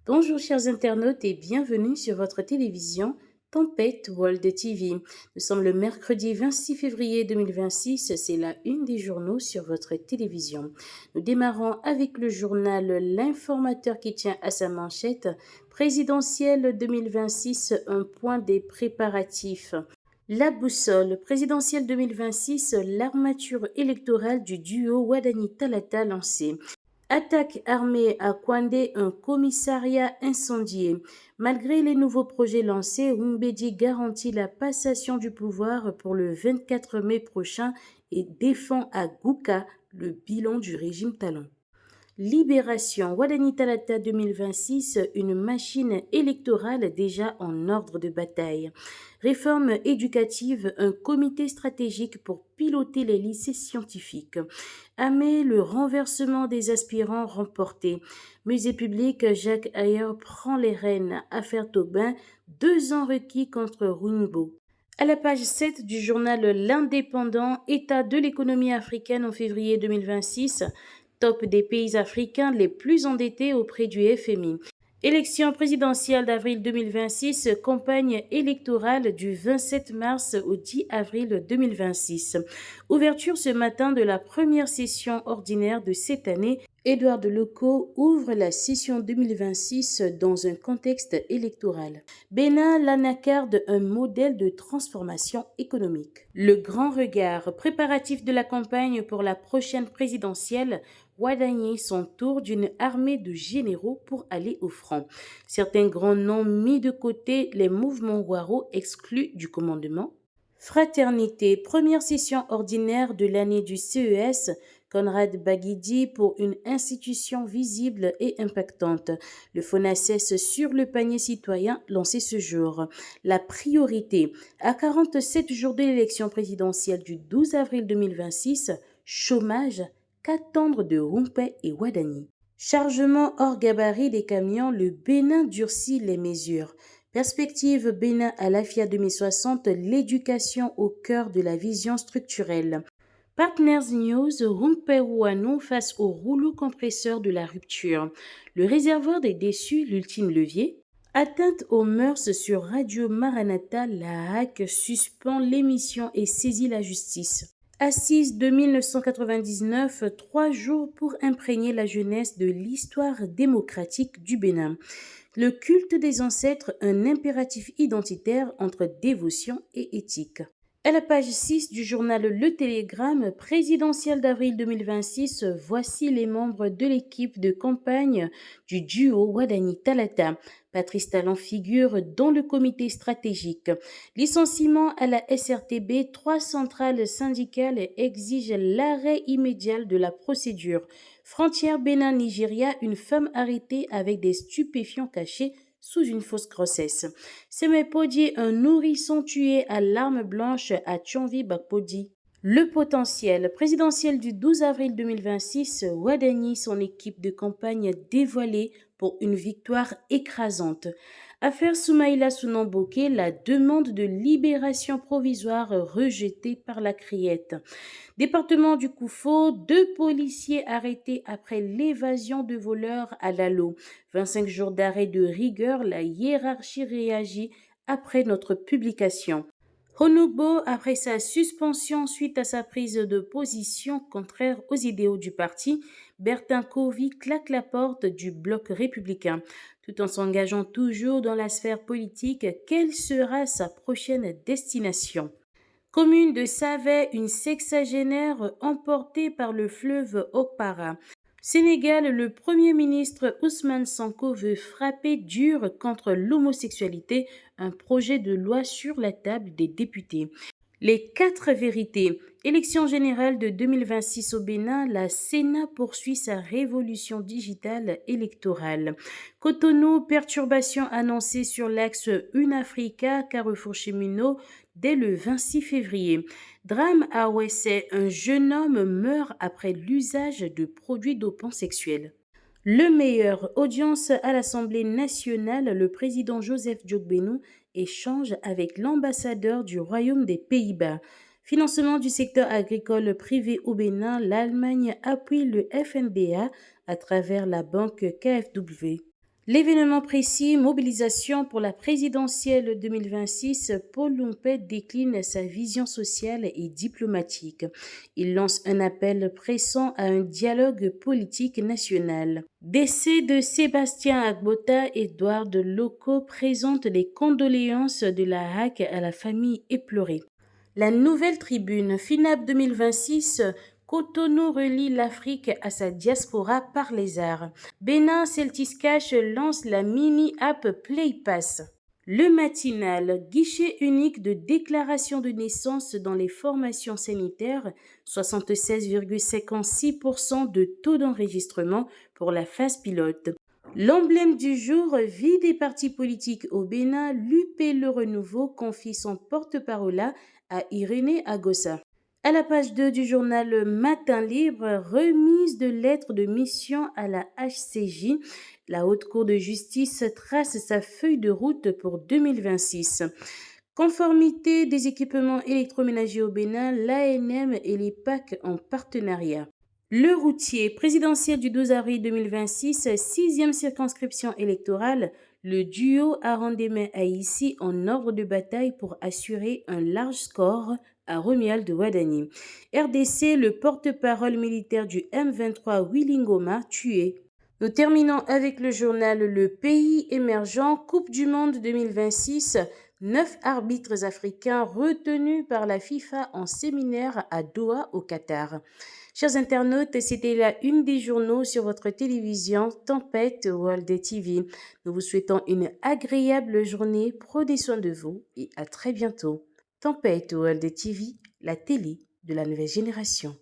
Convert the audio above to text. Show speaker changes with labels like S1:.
S1: Bonjour chers internautes et bienvenue sur votre télévision Tempête World TV. Nous sommes le mercredi 26 février 2026, c'est la une des journaux sur votre télévision. Nous démarrons avec le journal L'Informateur qui tient à sa manchette présidentielle 2026, un point des préparatifs. La boussole présidentielle 2026, l'armature électorale du duo Wadani-Talata lancée. Attaque armée à Kwandé, un commissariat incendié. Malgré les nouveaux projets lancés, Humbedi garantit la passation du pouvoir pour le 24 mai prochain et défend à Gouka le bilan du régime Talon. Libération, Wadani Talata 2026, une machine électorale déjà en ordre de bataille. Réforme éducative, un comité stratégique pour piloter les lycées scientifiques. Amé, le renversement des aspirants remporté. Musée public, Jacques Ayer prend les rênes. Affaire Taubin, 2 ans requis contre Rouimbo. À la page 7 du journal L'Indépendant, état de l'économie africaine en février 2026, top des pays africains les plus endettés auprès du FMI. Élection présidentielle d'avril 2026, campagne électorale du 27 mars au 10 avril 2026. Ouverture ce matin de la première session ordinaire de cette année. Édouard Leco ouvre la session 2026 dans un contexte électoral. Bénin, l'anacarde, un modèle de transformation économique. Le grand regard, préparatif de la campagne pour la prochaine présidentielle, Wadani son tour d'une armée de généraux pour aller au front. Certains grands noms mis de côté, les mouvements Waro exclus du commandement. Fraternité, première session ordinaire de l'année du CES, Conrad Baguidi pour une institution visible et impactante. Le FONACES sur le panier citoyen lancé ce jour. La priorité, à 47 jours de l'élection présidentielle du 12 avril 2026, chômage, qu'attendre de Rumpé et Wadani. Chargement hors gabarit des camions, le Bénin durcit les mesures. Perspective Bénin à l'AFIA 2060, l'éducation au cœur de la vision structurelle. Partners News, Rumpé Rouanou face au rouleau compresseur de la rupture. Le réservoir des déçus, l'ultime levier. Atteinte aux mœurs sur Radio Maranatha, la HAC suspend l'émission et saisit la justice. Assise de 1999, 3 jours pour imprégner la jeunesse de l'histoire démocratique du Bénin. Le culte des ancêtres, un impératif identitaire entre dévotion et éthique. À la page 6 du journal Le Télégramme, présidentiel d'avril 2026, voici les membres de l'équipe de campagne du duo Wadani-Talata. Patrice Talon figure dans le comité stratégique. Licenciement à la SRTB, 3 centrales syndicales exigent l'arrêt immédiat de la procédure. Frontière Bénin-Nigeria, une femme arrêtée avec des stupéfiants cachés sous une fausse grossesse. Semepodi, un nourrisson tué à l'arme blanche à Tchonvi-Bakpodi. Le potentiel présidentiel du 12 avril 2026, Wadani, son équipe de campagne dévoilée pour une victoire écrasante. Affaire Soumaïla Sounamboké, la demande de libération provisoire rejetée par la criette. Département du Koufo, 2 policiers arrêtés après l'évasion de voleurs à Lalo. 25 jours d'arrêt de rigueur, la hiérarchie réagit après notre publication. Honugbo, après sa suspension suite à sa prise de position contraire aux idéaux du parti, Bertin Covy claque la porte du bloc républicain. Tout en s'engageant toujours dans la sphère politique, quelle sera sa prochaine destination? Commune de Savet, une sexagénaire emportée par le fleuve Okpara. Sénégal, le Premier ministre Ousmane Sonko veut frapper dur contre l'homosexualité, un projet de loi sur la table des députés. Les 4 vérités. Élection générale de 2026 au Bénin, la Sénat poursuit sa révolution digitale électorale. Cotonou, perturbations annoncées sur l'axe Une-Africa, Carrefour cheminot, dès le 26 février. Drame à Ouessé, un jeune homme meurt après l'usage de produits dopants sexuels. Le meilleur, audience à l'Assemblée nationale, le président Joseph Diogbénou échange avec l'ambassadeur du Royaume des Pays-Bas. Financement du secteur agricole privé au Bénin, l'Allemagne appuie le FNBA à travers la banque KfW. L'événement précis, mobilisation pour la présidentielle 2026, Paul Lompet décline sa vision sociale et diplomatique. Il lance un appel pressant à un dialogue politique national. Décès de Sébastien Agbota, Édouard de Loco présente les condoléances de la HAC à la famille éplorée. La nouvelle tribune FINAP 2026, Cotonou relie l'Afrique à sa diaspora par les arts. Bénin Celtis Cash lance la mini-app PlayPass. Le matinal, guichet unique de déclaration de naissance dans les formations sanitaires, 76,56% de taux d'enregistrement pour la phase pilote. L'emblème du jour, vie des partis politiques au Bénin, l'UP Le Renouveau confie son porte-parole à Irénée Agossa. À la page 2 du journal Matin Libre, remise de lettres de mission à la HCJ. La Haute Cour de justice trace sa feuille de route pour 2026. Conformité des équipements électroménagers au Bénin, l'ANM et les PAC en partenariat. Le routier présidentiel du 12 avril 2026, 6e circonscription électorale, le duo Arandemais Haïssi en ordre de bataille pour assurer un large score à Romuald de Ouadani. RDC, le porte-parole militaire du M23 Willy Ngoma, tué. Nous terminons avec le journal Le Pays émergent, Coupe du Monde 2026. 9 arbitres africains retenus par la FIFA en séminaire à Doha au Qatar. Chers internautes, c'était la une des journaux sur votre télévision Tempête World TV. Nous vous souhaitons une agréable journée, prenez soin de vous et à très bientôt. Tempête World TV, la télé de la nouvelle génération.